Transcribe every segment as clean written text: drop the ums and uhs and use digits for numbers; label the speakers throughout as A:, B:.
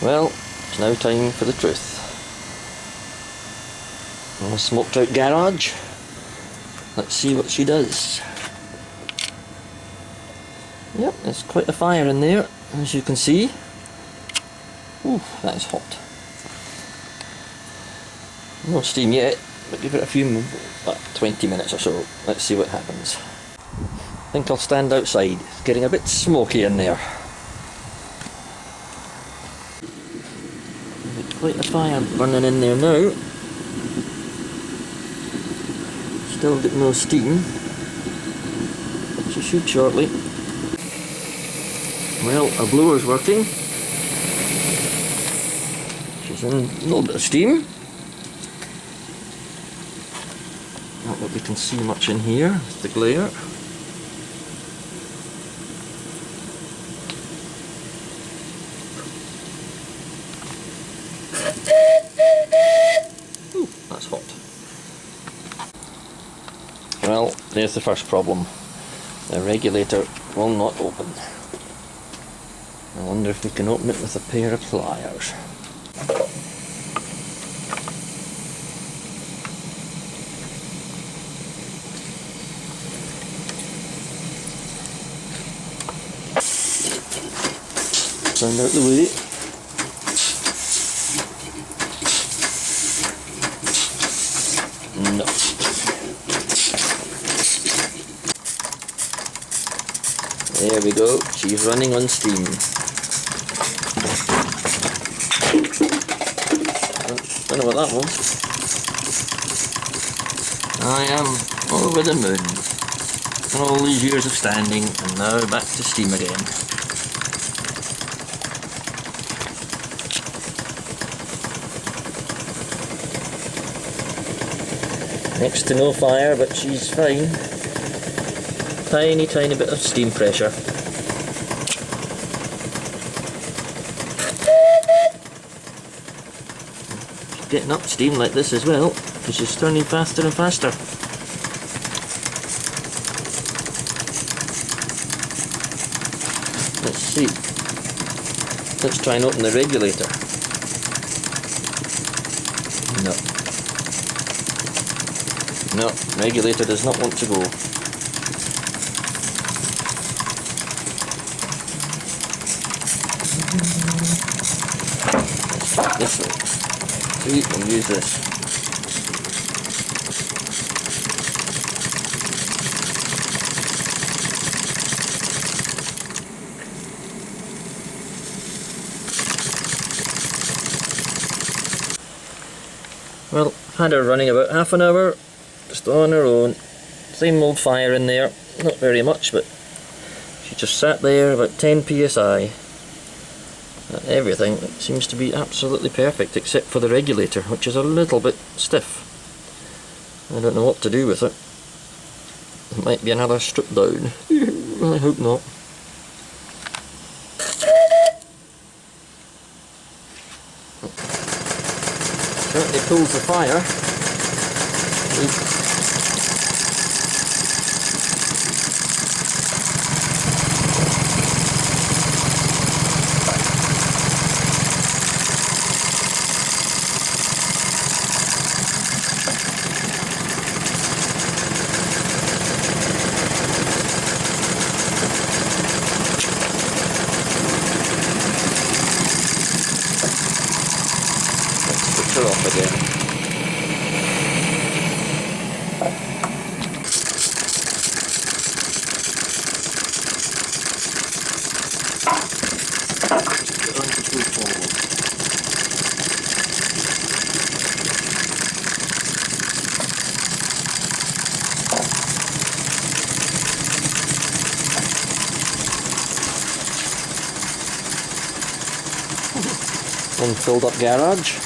A: Well, it's now time for the truth. In a smoked out garage. Let's see what she does. Yep, there's quite a fire in there, as you can see. Ooh, that's hot. No steam yet, but give it a few, 20 minutes or so. Let's see what happens. I think I'll stand outside. It's getting a bit smoky in there. Quite a fire burning in there now. Still got no steam. But she should shortly. Well, our blower's working. She's in a little bit of steam. Not that we can see much in here with the glare. Ooh, that's hot. Well, there's the first problem. The regulator will not open. I wonder if we can open it with a pair of pliers. Turn out the way. No. There we go, she's running on steam. Don't know what that was. I am over the moon. All these years of standing and now back to steam again. Next to no fire, but she's fine. Tiny bit of steam pressure. She's getting up steam like this as well, because she's turning faster and faster. Let's see. Let's try and open the regulator. No. No, regulator does not want to go. This works. See, we'll use this. Well, I've had her running about half an hour. Just on her own. Same old fire in there, not very much, but she just sat there about 10 psi. Everything seems to be absolutely perfect except for the regulator, which is a little bit stiff. I don't know what to do with it. It might be another strip down. I hope not. Certainly pulls the fire. Let's switch her off again. One filled up garage.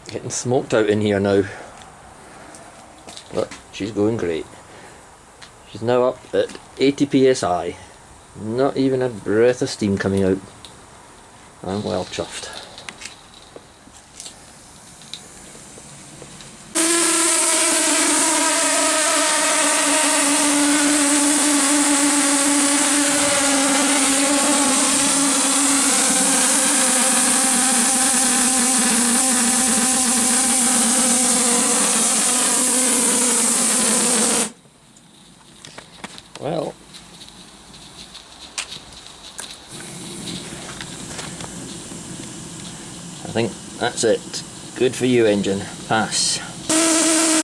A: Getting smoked out in here now. But she's going great. She's now up at 80 psi. Not even a breath of steam coming out. I'm well chuffed. think that's it. Good for you, engine. Pass.